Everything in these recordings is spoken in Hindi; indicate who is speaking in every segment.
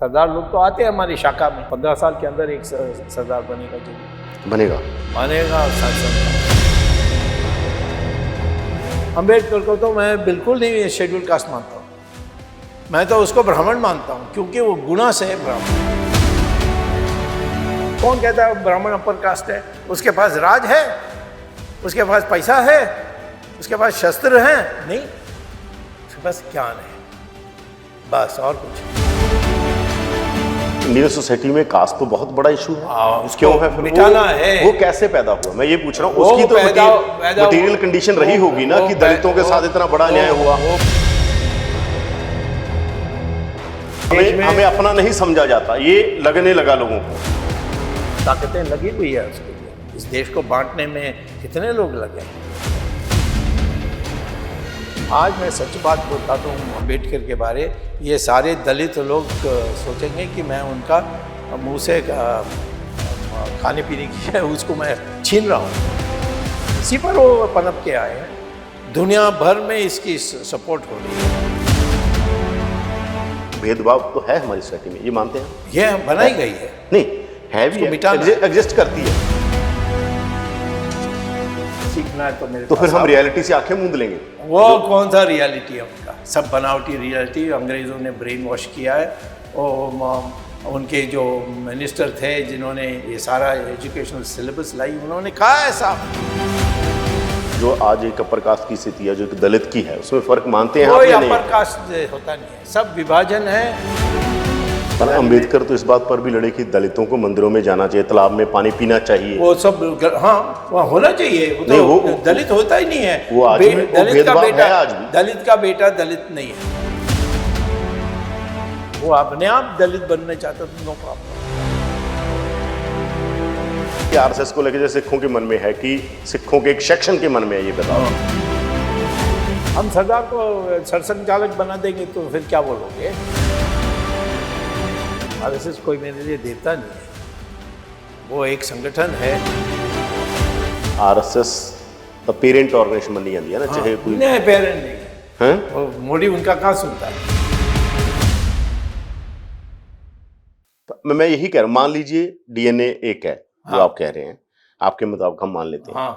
Speaker 1: सरदार लोग तो आते हैं हमारी शाखा में, 15 साल के अंदर एक सरदार बनेगा जो
Speaker 2: बनेगा।
Speaker 1: अम्बेडकर को तो मैं बिल्कुल नहीं शेड्यूल कास्ट मानता हूँ, मैं तो उसको ब्राह्मण मानता हूँ, क्योंकि वो गुणा से है ब्राह्मण। कौन कहता है ब्राह्मण अपर कास्ट है? उसके पास राज है, उसके पास पैसा है, उसके पास शस्त्र हैं? नहीं, उसके पास ज्ञान है, बस, और कुछ।
Speaker 2: इंडियन सोसाइटी में कास्ट तो बहुत बड़ा इशू है,
Speaker 1: उसको
Speaker 2: है
Speaker 1: मिटाना है।
Speaker 2: वो कैसे पैदा हुआ, मैं ये पूछ रहा हूँ। उसकी तो मटीरियल कंडीशन रही होगी ना कि दलितों के साथ इतना बड़ा न्याय हुआ। हमें अपना नहीं समझा जाता, ये लगने लगा लोगों को।
Speaker 1: ताकतें लगी हुई है उसके लिए, इस देश को बांटने में कितने लोग लगे। आज मैं सच बात बताता हूँ अम्बेडकर के बारे, ये सारे दलित लोग सोचेंगे कि मैं उनका मुंह से खाने पीने की उसको मैं छीन रहा हूँ। इसी पर वो पनप के आए हैं, दुनिया भर में इसकी सपोर्ट हो रही है।
Speaker 2: भेदभाव तो है हमारी सोसाइटी में, ये मानते हैं?
Speaker 1: ये बनाई गई है,
Speaker 2: नहीं है भी, एग्जिस्ट करती है।
Speaker 1: सीखना है तो मेरे
Speaker 2: तो फिर हम रियलिटी से आंखें मूंद लेंगे।
Speaker 1: वो कौन सा रियलिटी है उनका? सब बनावटी रियलिटी, अंग्रेज़ों ने ब्रेन वॉश किया है। और उनके जो मिनिस्टर थे जिन्होंने ये सारा एजुकेशनल सिलेबस लाई, उन्होंने कहा है साहब।
Speaker 2: जो आज एक अपर कास्ट की स्थिति है, जो एक दलित की है, उसमें फर्क मानते हैं?
Speaker 1: कोई अपर कास्ट होता नहीं है, सब विभाजन है।
Speaker 2: अम्बेडकर तो इस बात पर भी लड़े कि दलितों को मंदिरों में जाना चाहिए, तालाब में पानी पीना चाहिए।
Speaker 1: वो सब हाँ, वहाँ होना चाहिए। वो तो वो दलित होता ही नहीं है।
Speaker 2: वो आज भी
Speaker 1: दलित का बेटा,
Speaker 2: आज भी
Speaker 1: दलित का बेटा दलित नहीं है, वो अपने आप दलित बनना चाहता था। No problem.
Speaker 2: आरएसएस को लेकर जो सिखों के मन में है कि सिखों के एक सेक्शन के मन में है, ये बताओ।
Speaker 1: हम सरदार को सरसंघचालक बना देंगे तो फिर क्या बोलोगे? आरएसएस कोई मेरे लिए देवता नहीं है, वो एक संगठन है।
Speaker 2: आरएसएस तो पेरेंट ऑर्गेनाइजेशन बनी जाती है ना, चाहे कोई
Speaker 1: नहीं, पेरेंट नहीं
Speaker 2: है।
Speaker 1: मोदी उनका कहाँ सुनता है?
Speaker 2: मैं यही कह रहा हूँ, मान लीजिए डीएनए एक है, जो आप कह रहे हैं, आपके मुताबिक हम मान लेते हैं।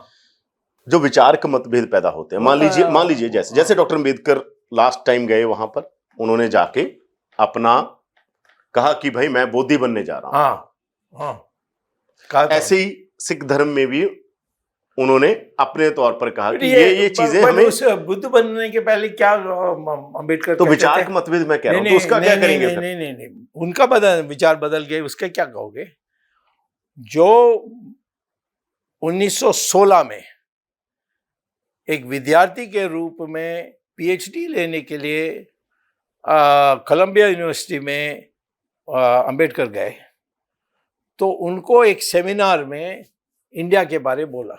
Speaker 2: जो विचार के मतभेद पैदा होते हैं, मान लीजिए जैसे डॉक्टर अम्बेडकर लास्ट टाइम गए वहां पर, उन्होंने जाके अपना कहा कि भाई मैं बोधि बनने जा रहा हूं। ऐसे ही सिख धर्म में भी उन्होंने अपने तौर पर कहा कि ये चीजें हमें।
Speaker 1: उस बुद्ध बनने के पहले क्या अम्बेडकर
Speaker 2: तो विचार का मतभेद मैं कह रहा हूं, तो उसका क्या करेंगे?
Speaker 1: नहीं, उनका विचार बदल गए, उसके क्या कहोगे? जो 1916 में एक विद्यार्थी के रूप में पीएचडी लेने के लिए कोलंबिया यूनिवर्सिटी में अम्बेडकर गए, तो उनको एक सेमिनार में इंडिया के बारे बोला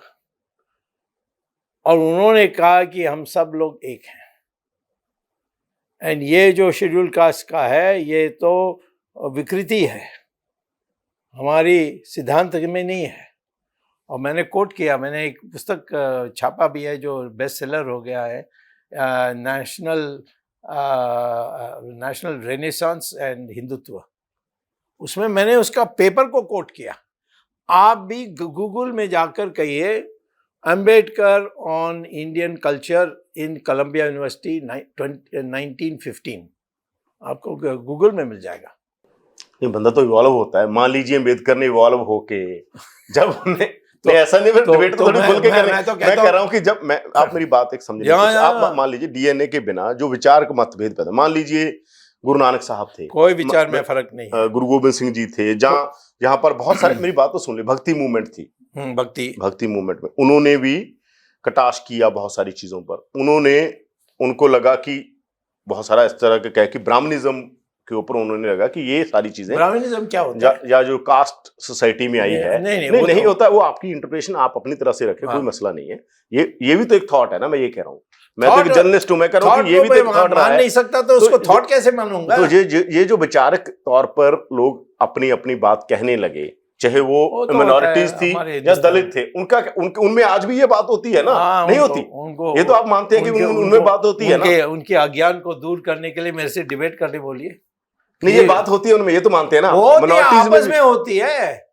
Speaker 1: और उन्होंने कहा कि हम सब लोग एक हैं, एंड ये जो शेड्यूल कास्ट का है ये तो विकृति है, हमारी सिद्धांत में नहीं है। और मैंने कोट किया, मैंने एक पुस्तक छापा भी है जो बेस्ट सेलर हो गया है, नेशनल रेनेसांस एंड हिंदुत्व। उसमें मैंने उसका पेपर को कोट किया। आप भी गूगल में जाकर कहिए Ambedkar on Indian culture in Columbia University 1915, आपको गूगल में मिल जाएगा।
Speaker 2: ये बंदा तो इवॉल्व होता है। मान लीजिए अम्बेडकर ने इवॉल्व होके जब हमने तो ऐसा नहीं, डिबेट तो थोड़ी खुल के मैं कह रहा हूँ कि जब मैं, आप मेरी बात एक समझिए, आप मान लीजिए डीएनए के बिना जो विचार का मतभेद पैदा, मान लीजिए गुरु नानक साहब थे,
Speaker 1: कोई विचार में फर्क नहीं है।
Speaker 2: गुरु गोबिंद सिंह जी थे, जहां पर बहुत सारे, मेरी बात तो सुन ली, भक्ति मूवमेंट थी, भक्ति मूवमेंट में उन्होंने भी कटाक्ष किया बहुत सारी चीजों पर। उनको लगा कि बहुत सारा इस तरह का कह कि ब्राह्मणिज्म के ऊपर उन्होंने लगा कि ये सारी चीजें,
Speaker 1: ब्राह्मणिज्म क्या होता है
Speaker 2: या जो कास्ट सोसाइटी में आई है, नहीं होता, वो आपकी इंटरप्रिटेशन आप अपनी तरह से रखें, कोई मसला नहीं है। ये भी तो एक थॉट है ना, मैं ये कह रहा हूँ, मैं तो एक जर्नलिस्ट हूँ, मैं कह रहा हूँ कि ये भी तो एक थॉट रहा है।
Speaker 1: नहीं सकता तो उसको थॉट कैसे मानूंगा?
Speaker 2: तो ये जो विचारक तौर पर लोग अपनी अपनी बात कहने लगे, चाहे वो मिनॉरिटीज थी या दलित थे, उनमें आज भी ये बात होती है ना? नहीं होती? ये तो आप मानते हैं कि उनमें बात होती है ना?
Speaker 1: उनके अज्ञान को दूर करने के लिए मेरे से डिबेट करने बोलिए।
Speaker 2: नहीं, ये बात होती है उनमें, ये तो मानते हैं ना,
Speaker 1: आपस में होती है।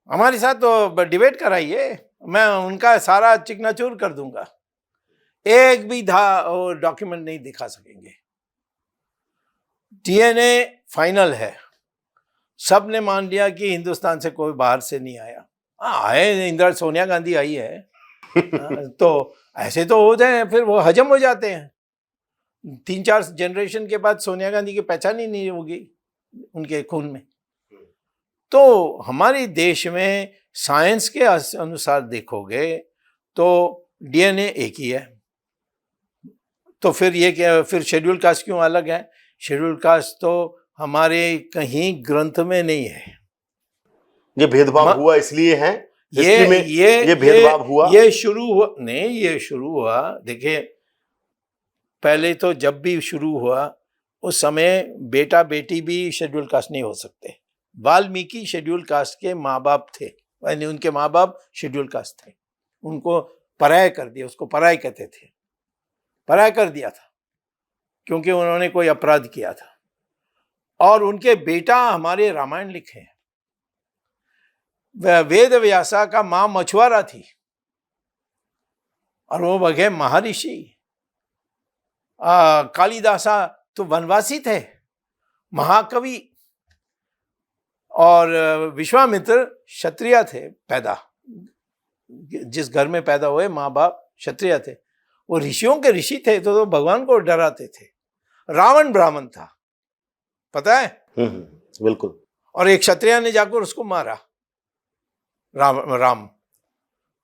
Speaker 1: हमारे साथ तो डिबेट कराइए, मैं उनका सारा चिकनाचूर कर दूंगा, एक भी डॉक्यूमेंट नहीं दिखा सकेंगे। डीएनए फाइनल है, सब ने मान लिया कि हिंदुस्तान से कोई बाहर से नहीं आया। आए, इंदिरा सोनिया गांधी आई है तो ऐसे तो हो जाए, फिर वो हजम हो जाते हैं। 3-4 जनरेशन के बाद सोनिया गांधी की पहचान ही नहीं होगी उनके खून में। तो हमारे देश में साइंस के अनुसार देखोगे तो डीएनए एक ही है। तो फिर ये क्या, फिर शेड्यूल कास्ट क्यों अलग है? शेड्यूल कास्ट तो हमारे कहीं ग्रंथ में नहीं है।
Speaker 2: ये भेदभाव हुआ इसलिए है, ये भेदभाव हुआ,
Speaker 1: ये शुरू हुआ नहीं, ये शुरू हुआ, देखिए पहले तो जब भी शुरू हुआ उस समय बेटा बेटी भी शेड्यूल कास्ट नहीं हो सकते। वाल्मीकि शेड्यूल कास्ट के माँ बाप थे, यानी उनके माँ बाप शेड्यूल कास्ट थे, उनको पराया कर दिया, उसको पराया कहते थे, पराया कर दिया था क्योंकि उन्होंने कोई अपराध किया था। और उनके बेटा हमारे रामायण लिखे हैं। वेद व्यासा का मां मछुआरा थी और वो बगे महर्षि। कालिदासा तो वनवासी थे, महाकवि। और विश्वामित्र क्षत्रिय थे पैदा, जिस घर में पैदा हुए माँ बाप क्षत्रिय थे, वो ऋषियों के ऋषि थे, तो भगवान को डराते थे। रावण ब्राह्मण था, पता है?
Speaker 2: बिल्कुल।
Speaker 1: और एक क्षत्रिय ने जाकर उसको मारा, राम।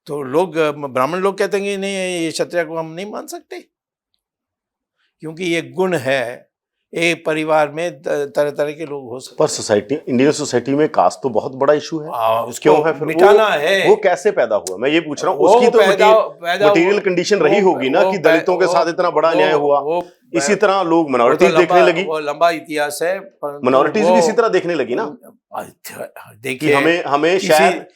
Speaker 1: तो लोग, ब्राह्मण लोग कहते हैं कि नहीं, ये क्षत्रिय को हम नहीं मान सकते, क्योंकि ये गुण है। एक परिवार में तरह तरह के लोग हो सकते।
Speaker 2: पर सोसाइटी, इंडियन सोसाइटी में कास्ट तो बहुत बड़ा इशू है।
Speaker 1: उसको क्यों है? फिर मिटाना है।
Speaker 2: वो कैसे पैदा हुआ, मैं ये पूछ रहा हूँ। उसकी तो मटेरियल कंडीशन रही होगी ना कि दलितों के साथ इतना बड़ा अन्याय हुआ। इसी तरह लोग मिनॉरिटीज देखने लगी,
Speaker 1: वो लंबा इतिहास है।
Speaker 2: मिनॉरिटीज भी इसी तरह देखने लगी ना।
Speaker 1: देखिए,
Speaker 2: हमें शायद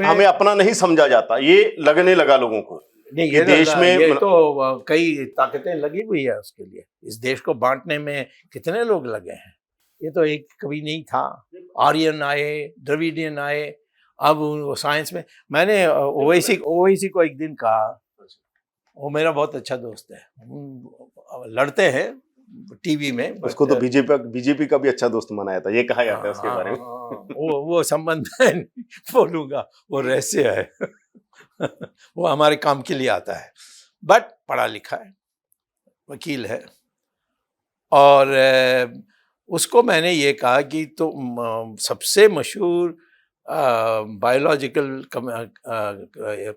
Speaker 2: हमें अपना नहीं समझा जाता, ये लगने लगा लोगों को।
Speaker 1: नहीं, ये देश में ये तो कई ताकतें लगी हुई है उसके लिए। इस देश को बांटने में कितने लोग लगे हैं। ये तो एक कभी नहीं था। आर्यन आए, द्रविडियन आए, अब साइंस में। मैंने ओवैसी को एक दिन कहा, वो मेरा बहुत अच्छा दोस्त है, लड़ते हैं टीवी में।
Speaker 2: उसको तो बीजेपी का भी अच्छा दोस्त माना था, ये कहा जाता है उसके बारे में।
Speaker 1: वो संबंध बोलूंगा, वो रहस्य है वो हमारे काम के लिए आता है, बट पढ़ा लिखा है, वकील है। और उसको मैंने ये कहा कि तो सबसे मशहूर बायोलॉजिकल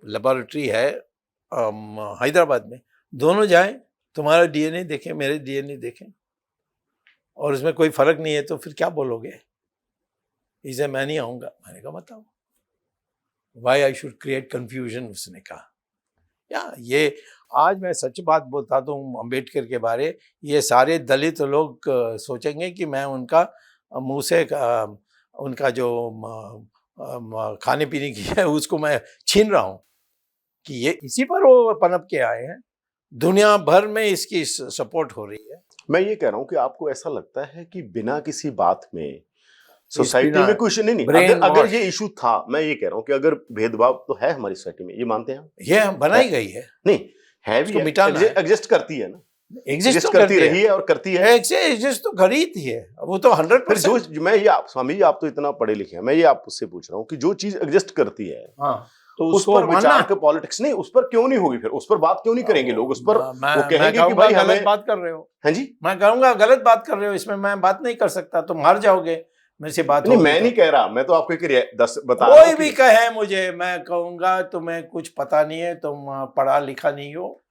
Speaker 1: लेबोरेटरी है हैदराबाद में, दोनों जाएं, तुम्हारा डीएनए देखें, मेरे डीएनए देखें, और उसमें कोई फर्क नहीं है तो फिर क्या बोलोगे? इसे मैं नहीं आऊँगा। मैंने कहा बताओ, Why I should create confusion, उसने कहा। या ये आज मैं सच बात बताता हूँ अम्बेडकर के बारे, ये सारे दलित लोग सोचेंगे कि मैं उनका मुंह से उनका जो खाने पीने की है उसको मैं छीन रहा हूँ, कि ये इसी पर वो पनप के आए हैं। दुनिया भर में इसकी सपोर्ट हो रही है।
Speaker 2: मैं ये कह रहा हूँ कि आपको ऐसा लगता है कि बिना किसी बात में सोसाइटी में कुछ नहीं, अगर ये इशू था, मैं ये कह रहा हूँ कि अगर भेदभाव तो है हमारी सोसाइटी में, ये मानते हैं?
Speaker 1: ये बनाई गई है,
Speaker 2: नहीं है भी, एग्जिस्ट करती है ना,
Speaker 1: एग्जिस्ट
Speaker 2: करती रही है और करती है।
Speaker 1: एग्जिस्ट तो खरीद है, वो तो 100%।
Speaker 2: जो मैं ये स्वामी जी, आप तो इतना पढ़े लिखे हैं, मैं ये आपसे पूछ रहा हूँ कि जो चीज एग्जिस्ट करती है, तो उस पर विचार के पॉलिटिक्स नहीं, उस पर क्यों नहीं होगी? फिर उस पर बात क्यों नहीं करेंगे लोग? उस पर वो कहेंगे कि भाई
Speaker 1: गलत बात कर रहे हो।
Speaker 2: हाँ जी,
Speaker 1: मैं कहूंगा गलत बात कर रहे हो, इसमें मैं बात नहीं कर सकता, तुम हार जाओगे मेरे से बात।
Speaker 2: नहीं, मैं नहीं कह रहा, मैं तो आपको बता
Speaker 1: कोई भी कहे मुझे, मैं कहूंगा तुम्हें कुछ पता नहीं है, तुम पढ़ा लिखा नहीं हो,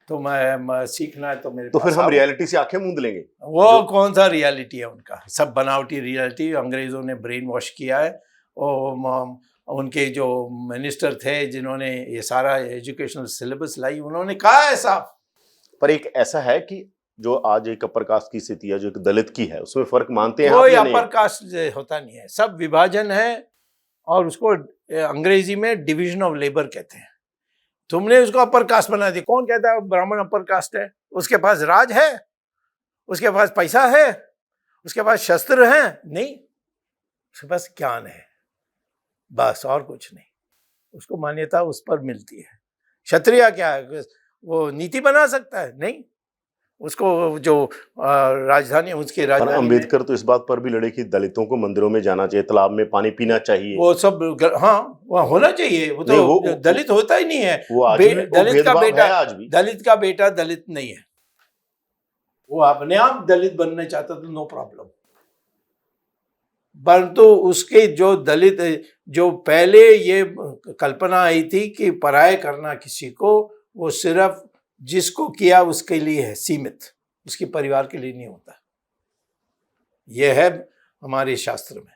Speaker 1: तुम्हें सीखना है तो मेरे
Speaker 2: तो फिर हम रियलिटी से आंखें मूंद लेंगे।
Speaker 1: वो कौन सा रियलिटी है उनका? सब बनावटी रियलिटी, अंग्रेजों ने ब्रेन वॉश किया है। उनके जो मिनिस्टर थे जिन्होंने ये सारा एजुकेशनल सिलेबस लाई, उन्होंने कहा है साफ।
Speaker 2: पर एक ऐसा है कि जो आज एक अपर कास्ट की स्थिति है, जो एक दलित की है, उसमें फर्क मानते हैं?
Speaker 1: कोई अपर कास्ट होता नहीं है, सब विभाजन है, और उसको अंग्रेजी में डिवीजन ऑफ लेबर कहते हैं। तुमने उसको अपर कास्ट बना दिया। कौन कहता है ब्राह्मण अपर कास्ट है? उसके पास राज है, उसके पास पैसा है, उसके पास शस्त्र हैं नहीं, उसके पास ज्ञान है बस, और कुछ नहीं। उसको मान्यता उस पर मिलती है। क्षत्रिय क्या है, वो नीति बना सकता है नहीं, उसको जो राजधानी, उसकी राजधानी।
Speaker 2: अंबेडकर तो इस बात पर भी लड़े कि दलितों को मंदिरों में जाना चाहिए, तालाब में पानी पीना चाहिए,
Speaker 1: वो सब हाँ वहाँ होना चाहिए। वो तो वो दलित होता ही नहीं है, दलित का बेटा आज भी दलित का बेटा दलित नहीं है, वो अपने आप दलित बनना चाहता तो नो प्रॉब्लम। परंतु उसके जो दलित, जो पहले ये कल्पना आई थी कि पराया करना किसी को, वो सिर्फ जिसको किया उसके लिए है सीमित, उसके परिवार के लिए नहीं होता। यह है हमारे शास्त्र में।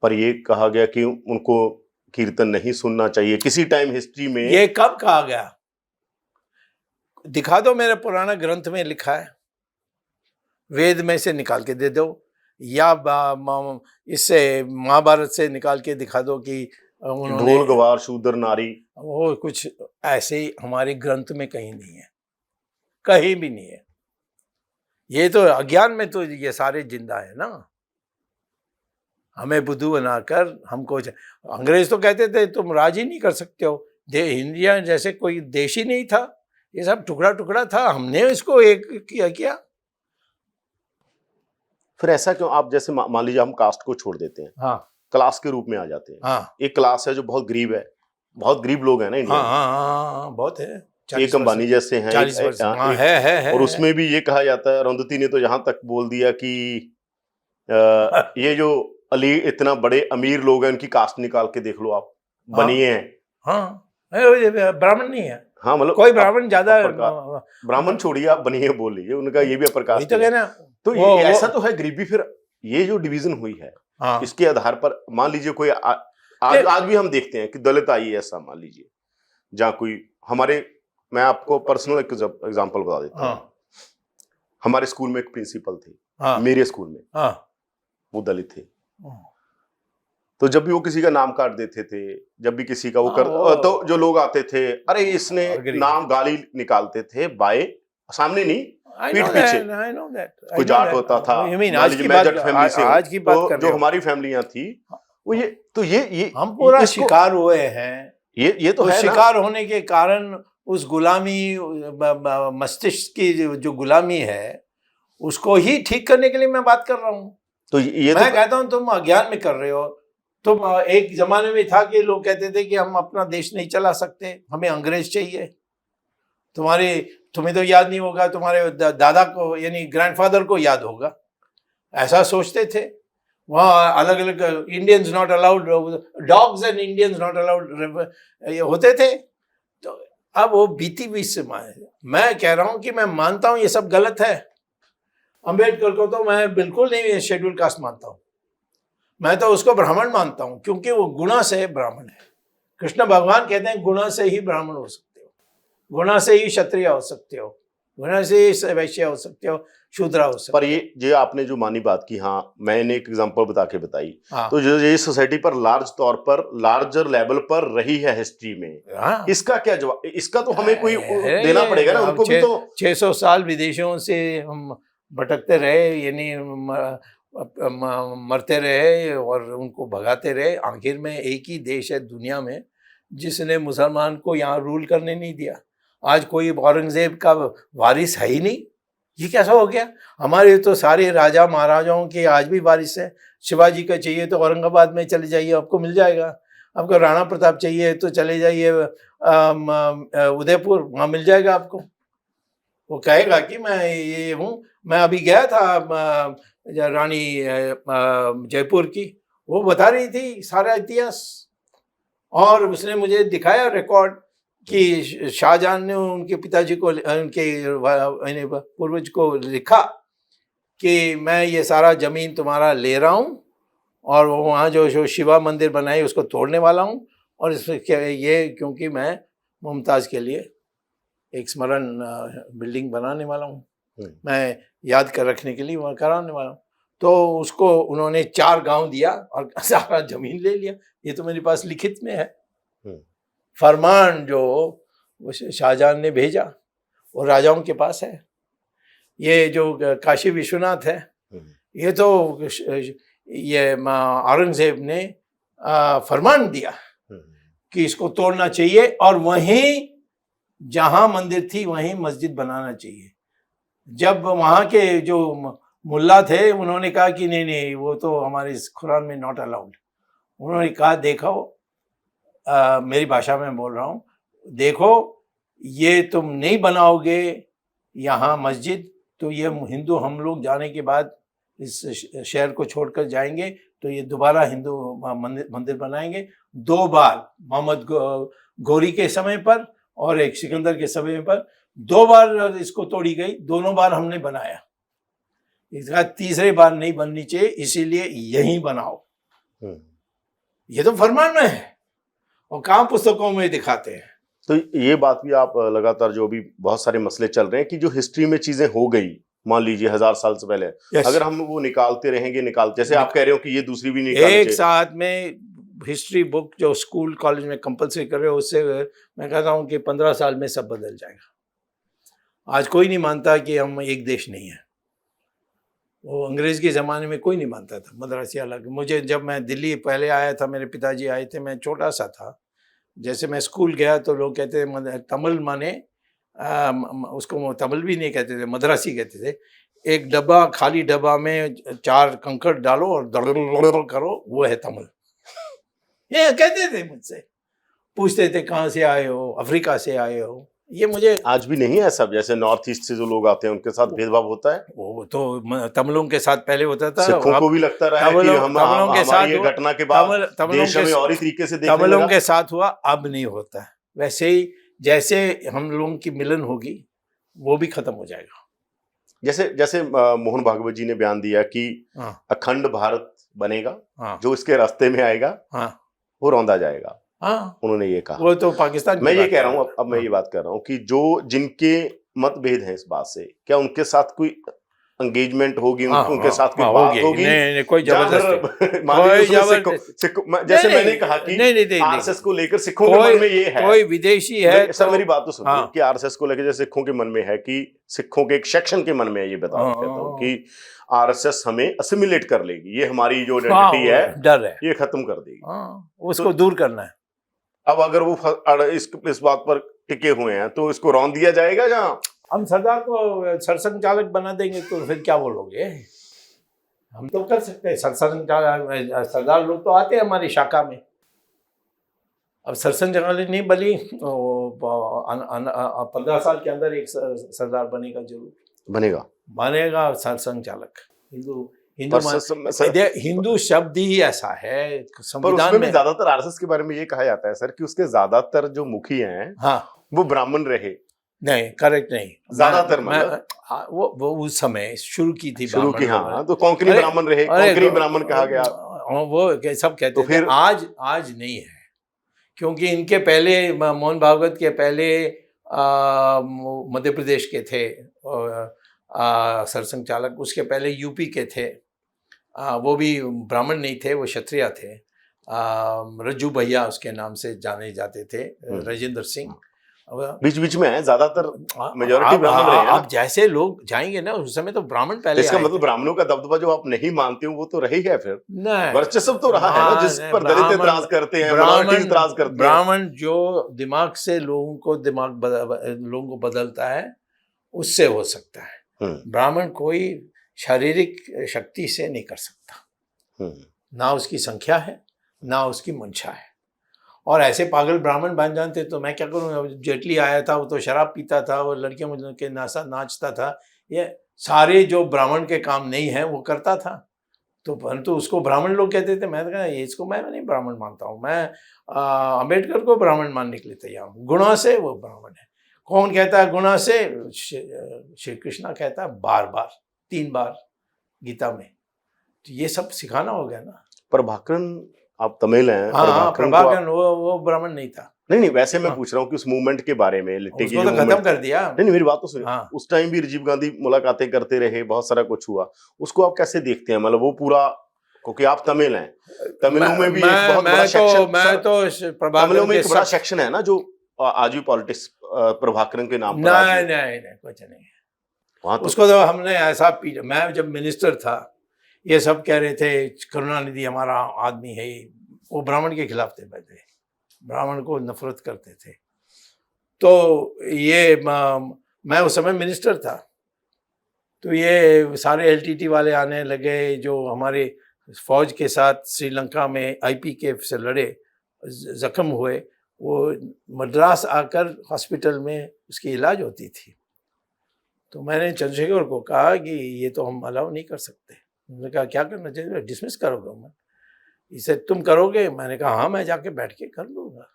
Speaker 2: पर ये कहा गया कि उनको कीर्तन नहीं सुनना चाहिए किसी टाइम हिस्ट्री में।
Speaker 1: ये कब कहा गया? दिखा दो, मेरे पुराना ग्रंथ में लिखा है, वेद में से निकाल के दे दो, या इससे महाभारत से निकाल के दिखा दो कि
Speaker 2: ढोल गवार शूद्र नारी,
Speaker 1: वो कुछ ऐसे ही हमारे ग्रंथ में कहीं नहीं है, कहीं भी नहीं है। ये तो अज्ञान में तो ये सारे जिंदा है ना, हमें बुद्धू बनाकर हमको। अंग्रेज तो कहते थे तुम राज ही नहीं कर सकते हो, इंडिया जैसे कोई देश ही नहीं था, ये सब टुकड़ा टुकड़ा था, हमने इसको एक किया।
Speaker 2: फिर ऐसा क्यों? आप जैसे मान लीजिए हम कास्ट को छोड़ देते हैं,
Speaker 1: हाँ,
Speaker 2: क्लास के रूप में आ जाते हैं।
Speaker 1: हाँ,
Speaker 2: एक क्लास है जो बहुत गरीब है, बहुत गरीब लोग हैं ना इंडिया में।
Speaker 1: हाँ, बहुत है,
Speaker 2: एक अंबानी जैसे हैं,
Speaker 1: है।
Speaker 2: और उसमें भी ये कहा जाता है, अरुंधति ने तो यहाँ तक बोल दिया कि ये जो अली इतना बड़े अमीर लोग हैं, उनकी कास्ट निकाल के देख लो आप, बनिए हैं।
Speaker 1: हाँ, ब्राह्मण नहीं है।
Speaker 2: हाँ, मतलब
Speaker 1: कोई ब्राह्मण ज्यादा,
Speaker 2: ब्राह्मण छोड़िए, आप बनिए बोल लीजिए, उनका ये भी अपर कास्ट है। तो ऐसा तो है गरीबी। फिर ये जो डिवीजन हुई है, इसके आधार पर मान लीजिए कोई आज भी हम देखते हैं कि दलित आई ऐसा, मान लीजिए जहाँ कोई हमारे, मैं आपको पर्सनल एग्जांपल बता देता हूँ। हमारे स्कूल में एक प्रिंसिपल थे, मेरे स्कूल में, वो दलित थे। तो जब भी वो किसी का नाम काट देते थे, जब भी किसी का वो तो जो लोग आते थे, अरे इसने नाम, गाली निकालते थे बाय, सामने नहीं, पीठ पीछे। कोई जाट होता था,
Speaker 1: आज की बात
Speaker 2: जो हमारी फैमिलियां थी, वो ये
Speaker 1: हम पूरा शिकार हुए हैं।
Speaker 2: ये तो है
Speaker 1: शिकार होने के कारण उस गुलामी, मस्तिष्क की जो गुलामी है, उसको ही ठीक करने के लिए मैं बात कर रहा हूँ।
Speaker 2: तो ये
Speaker 1: मैं कहता हूँ तुम अज्ञान में कर रहे हो। तुम एक जमाने में था कि लोग कहते थे कि हम अपना देश नहीं चला सकते, हमें अंग्रेज चाहिए। तुम्हें तो याद नहीं होगा, तुम्हारे दादा को यानी ग्रैंडफादर को याद होगा, ऐसा सोचते थे। वहाँ अलग अलग Indians not allowed, dogs and Indians not allowed होते थे। तो अब वो बीती हुई से मैं कह रहा हूँ कि मैं मानता हूँ ये सब गलत है। अंबेडकर को तो मैं बिल्कुल नहीं शेड्यूल कास्ट मानता हूँ, मैं तो उसको ब्राह्मण मानता हूँ, क्योंकि वो गुणा से ब्राह्मण है। कृष्ण भगवान कहते हैं गुणा से ही ब्राह्मण हो सकते हो, गुणा से ही क्षत्रिय हो सकते हो, गुणा से ही वैश्य हो सकते हो, शूद्र हो सकते हो।
Speaker 2: पर ये आपने जो मानी बात की, हाँ मैंने एक एग्जांपल बता के बताई, तो जो ये सोसाइटी पर लार्ज तौर पर, लार्जर लेवल पर रही है हिस्ट्री में, इसका क्या जवाब? इसका तो हमें कोई देना पड़ेगा ना, उनको भी तो
Speaker 1: 600 साल विदेशों से हम भटकते रहे, यानी मरते रहे और उनको भगाते रहे। आखिर में एक ही देश है दुनिया में जिसने मुसलमान को यहाँ रूल करने नहीं दिया। आज कोई औरंगजेब का वारिस है ही नहीं। ये कैसा हो गया? हमारे तो सारे राजा महाराजाओं के आज भी वारिस है। शिवाजी का चाहिए तो औरंगाबाद में चले जाइए, आपको मिल जाएगा। आपको राणा प्रताप चाहिए तो चले जाइए उदयपुर, वहाँ मिल जाएगा आपको। वो कहेगा कि मैं ये हूँ। मैं अभी गया था रानी जयपुर की, वो बता रही थी सारा इतिहास, और उसने मुझे दिखाया रिकॉर्ड कि शाहजहां ने उनके पिताजी को, उनके पूर्वज को लिखा कि मैं ये सारा जमीन तुम्हारा ले रहा हूँ, और वहाँ जो शिवा मंदिर बनाई उसको तोड़ने वाला हूँ, और ये क्योंकि मैं मुमताज़ के लिए एक स्मरण बिल्डिंग बनाने वाला हूँ, मैं याद कर रखने के लिए वहाँ कराने वाला हूँ। तो उसको उन्होंने 4 गांव दिया और सारा जमीन ले लिया। ये तो मेरे पास लिखित में है फरमान जो शाहजहां ने भेजा, वो राजाओं के पास है। ये जो काशी विश्वनाथ है, ये तो ये औरंगजेब ने फरमान दिया कि इसको तोड़ना चाहिए और वहीं जहां मंदिर थी वहीं मस्जिद बनाना चाहिए। जब वहां के जो मुल्ला थे उन्होंने कहा कि नहीं नहीं, वो तो हमारे कुरान में नॉट अलाउड। उन्होंने कहा देखो, मेरी भाषा में बोल रहा हूँ, देखो ये तुम नहीं बनाओगे यहाँ मस्जिद तो ये हिंदू हम लोग जाने के बाद इस शहर को छोड़कर जाएंगे तो ये दोबारा हिंदू मंदिर बनाएंगे। 2 बार मोहम्मद गोरी के समय पर और एक सिकंदर के समय पर 2 बार इसको तोड़ी गई, दोनों बार हमने बनाया। इसका तीसरे बार नहीं बननी चाहिए, इसीलिए यहीं बनाओ। ये तो फरमान में है और कहाँ पुस्तकों में दिखाते हैं।
Speaker 2: तो ये बात भी आप लगातार जो भी बहुत सारे मसले चल रहे हैं कि जो हिस्ट्री में चीजें हो गई, मान लीजिए 1000 साल से पहले, अगर हम वो निकालते रहेंगे जैसे आप कह रहे हो कि ये दूसरी भी निकालनी
Speaker 1: एक साथ में हिस्ट्री बुक जो स्कूल कॉलेज में कंपलसरी कर रहे हो, उससे मैं कहता हूँ कि 15 साल में सब बदल जाएगा। आज कोई नहीं मानता कि हम एक देश नहीं है। वो अंग्रेज के ज़माने में कोई नहीं मानता था, मद्रासी अलग। मुझे जब मैं दिल्ली पहले आया था, मेरे पिताजी आए थे, मैं छोटा सा था, जैसे मैं स्कूल गया तो लोग कहते थे तमिल माने उसको तमिल भी नहीं कहते थे, मद्रासी कहते थे। एक डब्बा, खाली डब्बा में 4 कंकड़ डालो और दड़ करो, वो है तमिल। ये कहते थे मुझसे, पूछते थे कहाँ से आए हो, अफ्रीका से आए हो। ये मुझे
Speaker 2: आज भी नहीं है सब, जैसे नॉर्थ ईस्ट से जो लोग आते हैं उनके साथ भेदभाव होता है।
Speaker 1: वो तो तमिलों के साथ पहले होता था,
Speaker 2: सिखों को भी लगता रहा है कि तमिलों के साथ ये घटना के बाद देश हमें और ही तरीके से देखने लगा।
Speaker 1: तमिलों के साथ हुआ, अब नहीं होता है। वैसे ही जैसे हम लोगों की मिलन होगी वो भी खत्म हो जाएगा।
Speaker 2: जैसे मोहन भागवत जी ने बयान दिया कि अखंड भारत बनेगा, जो इसके रास्ते में आएगा वो रौंदा जाएगा। उन्होंने ये कहा।
Speaker 1: वो तो पाकिस्तान,
Speaker 2: मैं ये कह रहा हूँ, अब मैं ये बात कर रहा हूँ कि जो जिनके मतभेद हैं इस बात से, क्या उनके साथ कोई एंगेजमेंट होगी, उनके साथ कोई बात होगी?
Speaker 1: नहीं, कोई जबरदस्ती।
Speaker 2: जैसे मैंने कहा कि आरएसएस को लेकर सिखों के मन में ये है,
Speaker 1: कोई विदेशी है।
Speaker 2: सर मेरी बात तो सुनिए कि आरएसएस को लेकर जैसे सिखों के मन में है कि सिखों के एक सेक्शन के मन में ये बताना चाहता हूँ कि आरएसएस हमें असिमिलेट कर लेगी, ये हमारी जो आइडेंटिटी है, डर है, ये खत्म कर देगी,
Speaker 1: उसको दूर करना है।
Speaker 2: अब अगर वो इस बात पर टिके हुए हैं तो इसको रौंद दिया जाएगा। जहाँ
Speaker 1: हम सरदार को सरसंघचालक बना देंगे तो फिर क्या बोलोगे? हम तो कर सकते हैं सरसंघचालक, सरदार लोग तो आते हैं हमारी शाखा में। अब सरसंघचालक नहीं बनी, 15 साल के अंदर एक सरदार बनेगा, जरूर बनेगा सरसंघचालक। हिंदू शब्द ही ऐसा है संविधान में।
Speaker 2: ज्यादातर आरएसएस के बारे में ये कहा जाता है सर कि उसके ज्यादातर जो मुखी हैं वो ब्राह्मण रहे।
Speaker 1: नहीं, करेक्ट नहीं,
Speaker 2: ज्यादातर
Speaker 1: वो उस समय शुरू की थी,
Speaker 2: तो कोंकणी ब्राह्मण रहे, कोंकणी ब्राह्मण कहा गया,
Speaker 1: वो सब कहते थे। आज नहीं है, क्योंकि इनके पहले मोहन भागवत के पहले मध्य प्रदेश के थे सरसंघचालक, उसके पहले यूपी के थे, वो भी ब्राह्मण नहीं थे, वो क्षत्रिय थे। रज्जू भैया उसके नाम से जाने जाते थे, राजेंद्र सिंह।
Speaker 2: बीच में है, ज्यादातर मेजॉरिटी ब्राह्मण रहे हैं।
Speaker 1: आप जैसे लोग जाएंगे ना, उस समय तो ब्राह्मण पहले।
Speaker 2: इसका मतलब ब्राह्मणों का दबदबा जो आप नहीं मानते हो वो तो रही है, फिर वर्चस्व तो रहा है ना, जिस पर दलित इतराज करते हैं, माइनॉरिटी इतराज करते हैं।
Speaker 1: ब्राह्मण जो दिमाग से लोगों को बदलता है, उससे हो सकता है। ब्राह्मण कोई शारीरिक शक्ति से नहीं कर सकता, ना उसकी संख्या है ना उसकी मंशा है। और ऐसे पागल ब्राह्मण बन जानते तो मैं क्या करूँ? जेटली आया था, वो तो शराब पीता था, वो लड़कियों के नाचता था। ये सारे जो ब्राह्मण के काम नहीं है वो करता था, तो परंतु उसको ब्राह्मण लोग कहते थे। मैं कहा इसको मैं नहीं ब्राह्मण मानता हूँ, मैं अम्बेडकर को ब्राह्मण मानने के लिए तैयार हूँ। गुणा से वो ब्राह्मण है। कौन कहता है गुणा से? श्री कृष्णा कहता है बार 3 बार गीता में। तो ये सब सिखाना हो गया ना।
Speaker 2: प्रभाकरण, आप तमिल हैं।
Speaker 1: प्रभाकरण वो ब्राह्मण नहीं था।
Speaker 2: नहीं, वैसे मैं पूछ रहा हूँ कि उस मूवमेंट के बारे में, लिट्टी की
Speaker 1: तो खत्म कर दिया।
Speaker 2: नहीं, मेरी बात तो सुनिए। उस टाइम भी राजीव गांधी मुलाकातें करते रहे, बहुत सारा कुछ हुआ, उसको आप कैसे देखते हैं? मतलब वो पूरा, क्योंकि आप तमिल हैं, तमिलों में भी एक बहुत बड़ा सेक्शन, तमिलों में एक बड़ा सेक्शन है ना जो आज भी पॉलिटिक्स प्रभाकरण के नाम पर।
Speaker 1: नहीं, कुछ नहीं है। उसको तो हमने ऐसा मैं जब मिनिस्टर था, ये सब कह रहे थे करुणानिधि हमारा आदमी है, वो ब्राह्मण के खिलाफ थे, ब्राह्मण को नफरत करते थे। तो ये मैं उस समय मिनिस्टर था, तो ये सारे एलटीटी वाले आने लगे जो हमारे फौज के साथ श्रीलंका में आईपीके से लड़े, जख्म हुए, वो मद्रास आकर हॉस्पिटल में उसकी इलाज होती थी। तो मैंने चंद्रशेखर को कहा कि ये तो हम अलाउ नहीं कर सकते। उन्होंने कहा क्या करना चाहिए? डिसमिस करोगे? मैं इसे तुम करोगे? मैंने कहा हाँ, मैं जाके बैठ के कर लूँगा।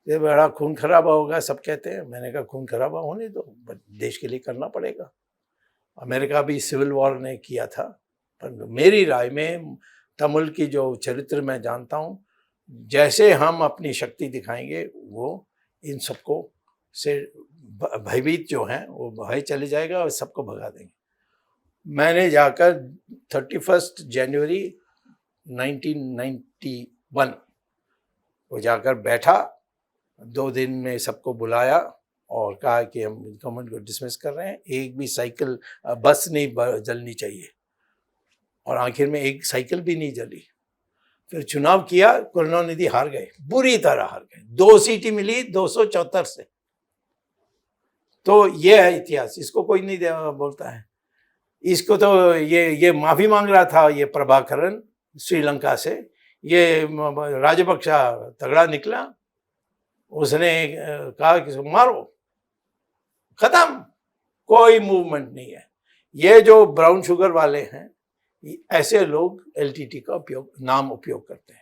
Speaker 1: ये बड़ा खून खराबा होगा सब कहते हैं। मैंने कहा खून खराबा होने दो, देश के लिए करना पड़ेगा। अमेरिका भी सिविल वॉर ने किया था, पर मेरी राय में तमिल की जो चरित्र मैं जानता हूँ, जैसे हम अपनी शक्ति दिखाएंगे वो इन सबको से भयभीत जो हैं वो भय चले जाएगा और सबको भगा देंगे। मैंने जाकर 31 जनवरी 1991 वो जाकर बैठा, 2 दिन में सबको बुलाया और कहा कि हम गवर्नमेंट को डिसमिस कर रहे हैं, एक भी साइकिल बस नहीं जलनी चाहिए, और आखिर में एक साइकिल भी नहीं जली। फिर चुनाव किया, करुणानिधि हार गए, बुरी तरह हार गए, 2 सीटें मिली 274 से। तो ये है इतिहास, इसको कोई नहीं बोलता है। इसको तो ये माफी मांग रहा था ये प्रभाकरन श्रीलंका से, ये राजपक्षा तगड़ा निकला, उसने कहा कि मारो, खत्म, कोई मूवमेंट नहीं है। ये जो ब्राउन शुगर वाले हैं, ऐसे लोग एलटीटी का नाम उपयोग करते हैं।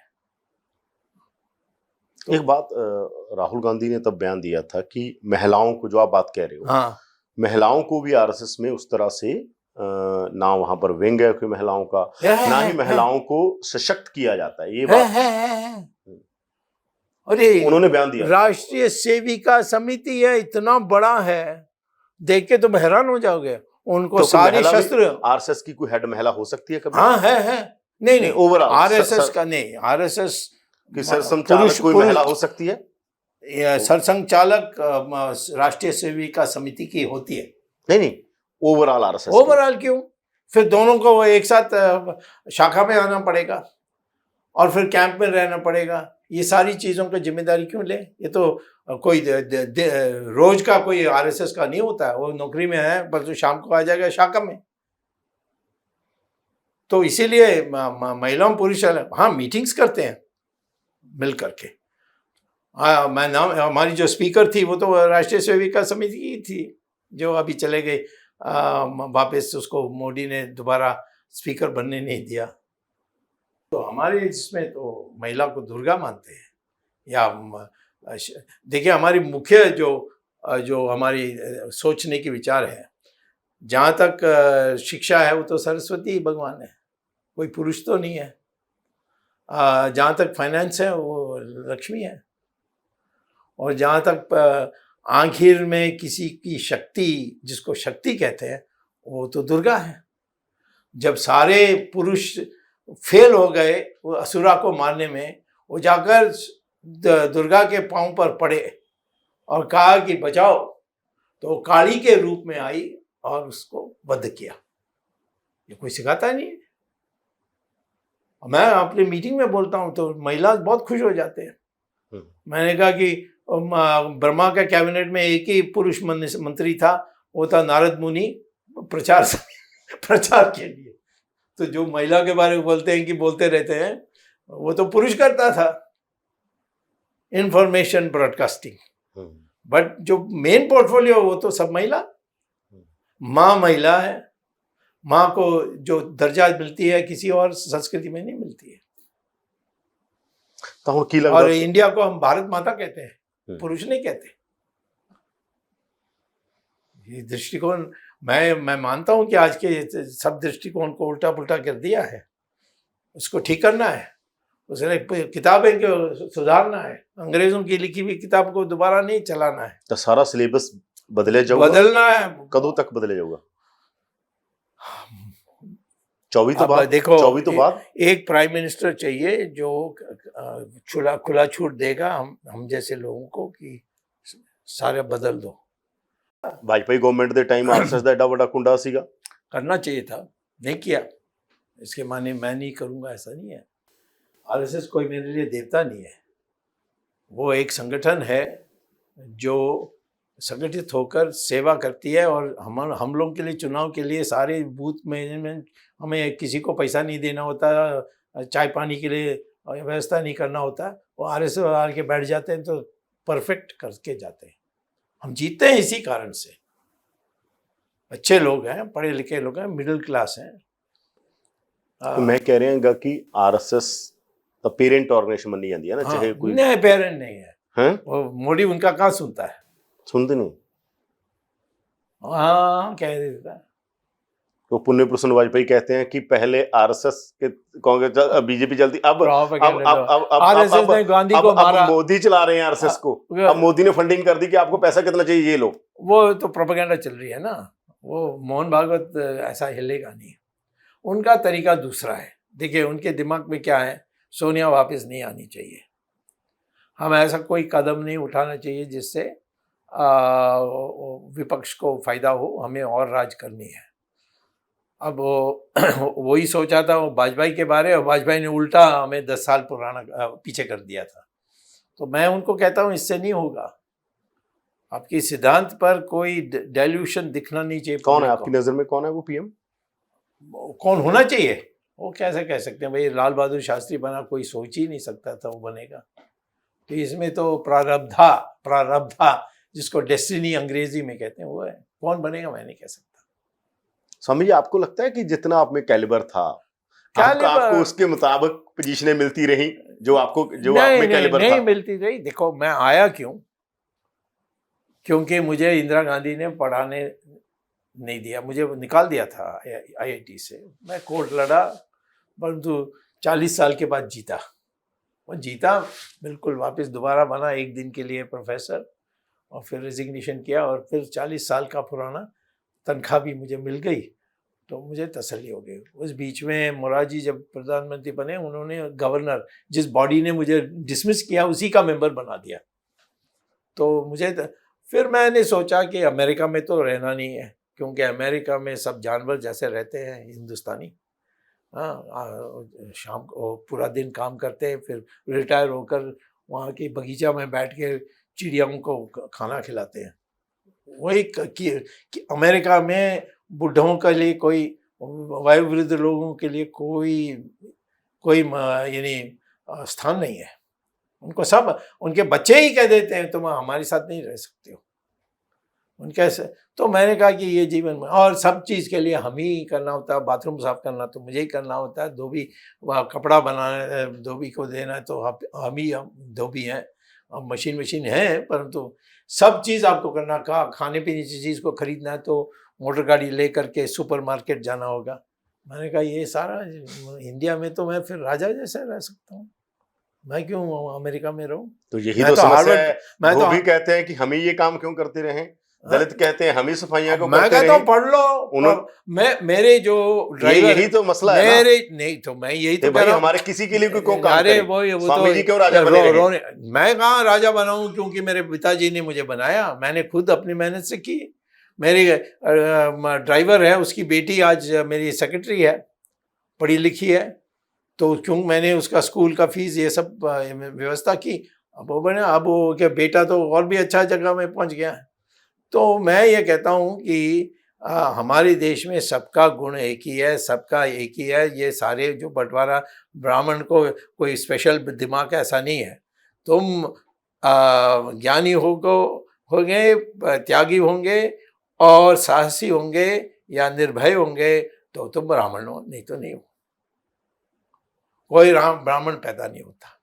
Speaker 2: तो एक बात राहुल गांधी ने तब बयान दिया था कि महिलाओं को, जो आप बात कह रहे हो, हाँ, महिलाओं को भी आरएसएस में उस तरह से ना वहां पर विंग है कोई महिलाओं का, ना ही महिलाओं को सशक्त किया जाता है, ये बात
Speaker 1: अरे
Speaker 2: उन्होंने बयान दिया।
Speaker 1: राष्ट्रीय सेविका समिति है, इतना बड़ा है, देख के तुम हैरान हो जाओगे। उनको तो सारी शस्त्र,
Speaker 2: आरएसएस की कोई हेड महिला हो सकती है कभी?
Speaker 1: हाँ है। नहीं ओवरऑल आरएसएस का नहीं, आरएसएस
Speaker 2: की सरसंघचालक कोई महिला हो सकती है?
Speaker 1: सरसंघचालक राष्ट्रीय सेविका समिति की होती है।
Speaker 2: नहीं ओवरऑल आरएसएस।
Speaker 1: ओवरऑल क्यों? फिर दोनों को एक साथ शाखा में आना पड़ेगा और फिर कैंप में रहना पड़ेगा। ये सारी चीजों की जिम्मेदारी क्यों ले? ये तो कोई रोज का कोई आरएसएस का नहीं होता है, वो नौकरी में है, परसों शाम को आ जाएगा शाखा में। तो इसीलिए महिलाओं पुरुष हाँ मीटिंग्स करते हैं मिल करके। मैं नाम, हमारी जो स्पीकर थी वो तो राष्ट्रीय सेविका समिति की थी, जो अभी चले गए वापस, उसको मोदी ने दोबारा स्पीकर बनने नहीं दिया। तो हमारे इसमें तो महिला को दुर्गा मानते हैं। या देखिए हमारी मुख्य जो हमारी सोचने की विचार है, जहाँ तक शिक्षा है वो तो सरस्वती भगवान है, कोई पुरुष तो नहीं है। जहाँ तक फाइनेंस है वो लक्ष्मी है, और जहाँ तक आखिर में किसी की शक्ति, जिसको शक्ति कहते हैं, वो तो दुर्गा है। जब सारे पुरुष फेल हो गए वो असुरा को मारने में, वो जाकर दुर्गा के पांव पर पड़े और कहा कि बचाओ, तो काली के रूप में आई और उसको वध किया। ये कोई सिखाता नहीं है। मैं अपनी मीटिंग में बोलता हूँ तो महिला बहुत खुश हो जाते हैं। मैंने कहा कि ब्रह्मा का कैबिनेट में एक ही पुरुष मंत्री था, वो था नारद मुनि, प्रचार के लिए। तो जो महिला के बारे में बोलते हैं कि बोलते रहते हैं, वो तो पुरुष करता था, इंफॉर्मेशन ब्रॉडकास्टिंग। बट जो मेन पोर्टफोलियो वो तो सब महिला। माँ महिला है, माँ को जो दर्जा मिलती है किसी और संस्कृति में नहीं मिलती है।
Speaker 2: तो
Speaker 1: और इंडिया को हम भारत माता कहते हैं, पुरुष नहीं कहते। ये दृष्टिकोण मैं मानता हूं कि आज के सब दृष्टिकोण को उल्टा पुल्टा कर दिया है, उसको ठीक करना है। उसने किताबें को सुधारना है, अंग्रेजों की लिखी हुई किताब को दोबारा नहीं चलाना है।
Speaker 2: तो सारा सिलेबस
Speaker 1: बदलना है।
Speaker 2: कदों तक बदले जाऊगा? 24 तो बाद, देखो 24 तो बाद
Speaker 1: एक प्राइम मिनिस्टर चाहिए जो खुला छूट देगा हम जैसे लोगों को कि सारे बदल दो।
Speaker 2: वाजपेयी गवर्नमेंट दे टाइम आरएसएस ਦਾ ਐਡਾ ਵੱਡਾ ਕੁੰਡਾ ਸੀਗਾ।
Speaker 1: करना चाहिए था, नहीं किया। इसके माने मैं नहीं करूँगा ऐसा नहीं है। आरएसएस कोई मेरे लिए देवता नहीं है, वो एक संगठन है जो संगठित होकर सेवा करती है। और हम लोगों के लिए, चुनाव के लिए सारे बूथ मैनेजमेंट, हमें किसी को पैसा नहीं देना होता, चाय पानी के लिए व्यवस्था नहीं करना होता। वो आरएसएस आके बैठ जाते हैं तो परफेक्ट करके जाते हैं। हम जीतते हैं इसी कारण से। अच्छे लोग हैं, पढ़े लिखे लोग हैं, मिडिल क्लास हैं।
Speaker 2: तो मैं कह रहे हैं कि आरएसएस तो पेरेंट ऑर्गेनाइजेशन बनी जाती है ना, चाहे कोई
Speaker 1: नहीं, पेरेंट नहीं है,
Speaker 2: हैं?
Speaker 1: वो मोदी उनका कहाँ सुनता है,
Speaker 2: सुनते नहीं।
Speaker 1: हाँ कह देता है।
Speaker 2: तो पुण्य प्रसन्न वाजपेयी कहते हैं कि पहले आरएसएस के कांग्रेस बीजेपी चलती, अब
Speaker 1: आरएसएस ने गांधी को मारा,
Speaker 2: मोदी चला रहे हैं आरएसएस को। अब मोदी ने फंडिंग कर दी कि आपको पैसा कितना चाहिए ये लो।
Speaker 1: वो तो प्रोपेगेंडा चल रही है ना, वो मोहन भागवत ऐसा हिलेगा नहीं, उनका तरीका दूसरा है। देखिए उनके दिमाग में क्या है, सोनिया वापस नहीं आनी चाहिए, हम ऐसा कोई कदम नहीं उठाना चाहिए जिससे विपक्ष को फायदा हो, हमें और राज करनी है। अब वही सोचा था वो वाजपेयी के बारे, और वाजपेयी ने उल्टा हमें 10 साल पुराना पीछे कर दिया था। तो मैं उनको कहता हूँ इससे नहीं होगा, आपकी सिद्धांत पर कोई डाइल्यूशन दिखना नहीं चाहिए।
Speaker 2: कौन है आपकी नजर में, कौन है वो पीएम,
Speaker 1: कौन होना चाहिए? वो कैसे कह सकते हैं भाई, लाल बहादुर शास्त्री बना, कोई सोच ही नहीं सकता था वो बनेगा। तो इसमें तो प्रारब्धा जिसको डेस्टिनी अंग्रेजी में कहते हैं वो है, कौन बनेगा मैं नहीं कह सकता।
Speaker 2: स्वामी जी, आपको लगता है कि जितना आप में कैलिबर था, आपको उसके मुताबिक पोजीशनें मिलती रही जो आपको, जो आप में कैलिबर था?
Speaker 1: नहीं मिलती रही। देखो मैं आया क्यों, क्योंकि मुझे इंदिरा गांधी ने पढ़ाने नहीं दिया, मुझे निकाल दिया था आईआईटी से। मैं कोर्ट लड़ा, परंतु 40 साल के बाद जीता। वो जीता बिल्कुल, वापस दोबारा बना एक दिन के लिए प्रोफेसर, और फिर रिजिग्नेशन किया, और फिर 40 साल का पुराना तनख्वाह भी मुझे मिल गई, तो मुझे तसल्ली हो गई। उस बीच में मोरारजी जब प्रधानमंत्री बने, उन्होंने गवर्नर, जिस बॉडी ने मुझे डिसमिस किया, उसी का मेंबर बना दिया। तो मुझे फिर मैंने सोचा कि अमेरिका में तो रहना नहीं है, क्योंकि अमेरिका में सब जानवर जैसे रहते हैं हिंदुस्तानी। हाँ, शाम को पूरा दिन काम करते हैं, फिर रिटायर होकर वहाँ की बगीचा में बैठ के चिड़ियों को खाना खिलाते हैं। वही कि अमेरिका में बुढ़ों के लिए कोई, वयोवृद्ध लोगों के लिए कोई यानी स्थान नहीं है। उनको सब, उनके बच्चे ही कह देते हैं तुम हमारे साथ नहीं रह सकते हो उनके ऐसे। तो मैंने कहा कि ये जीवन में, और सब चीज़ के लिए हम ही करना होता है, बाथरूम साफ करना तो मुझे ही करना होता है, धोबी कपड़ा बनाना धोबी को देना है तो हम ही धोबी हैं। अब मशीन है, परंतु सब चीज़ आपको करना, खाने पीने की चीज़ को खरीदना है तो मोटर गाड़ी ले करके सुपरमार्केट जाना होगा। मैंने कहा ये सारा इंडिया में तो मैं फिर राजा जैसा रह सकता हूँ, मैं क्यों अमेरिका में रहूँ? तो
Speaker 2: यही तो समस्या है। वो भी कहते हैं कि हम ही ये काम क्यों करते रहें, दलित कहते हैं हम ही सफाइयाँ को
Speaker 1: मैं कहता हूँ पढ़ लो। मेरे जो ड्राइवर,
Speaker 2: यही तो मसला है
Speaker 1: मेरे नहीं तो मैं यही तो
Speaker 2: भाई, हमारे किसी के लिए कोई काम करे। स्वामी जी क्यों राजा बने रहे?
Speaker 1: मैं कहाँ राजा बनाऊं, क्योंकि मेरे पिताजी ने मुझे बनाया, मैंने खुद अपनी मेहनत से की। मेरी ड्राइवर है, उसकी बेटी आज मेरी सेक्रेटरी है, पढ़ी लिखी है, तो क्यों मैंने उसका स्कूल का फीस ये सब व्यवस्था की। अब वो बने, अब वो क्या बेटा तो और भी अच्छा जगह में पहुंच गया है। तो मैं ये कहता हूँ कि हमारे देश में सबका गुण एक ही है, सबका एक ही है। ये सारे जो बंटवारा, ब्राह्मण को कोई स्पेशल दिमाग ऐसा नहीं है। तुम ज्ञानी होंगे, त्यागी होंगे और साहसी होंगे या निर्भय होंगे तो तुम ब्राह्मण हो, नहीं तो नहीं हो। कोई ब्राह्मण पैदा नहीं होता।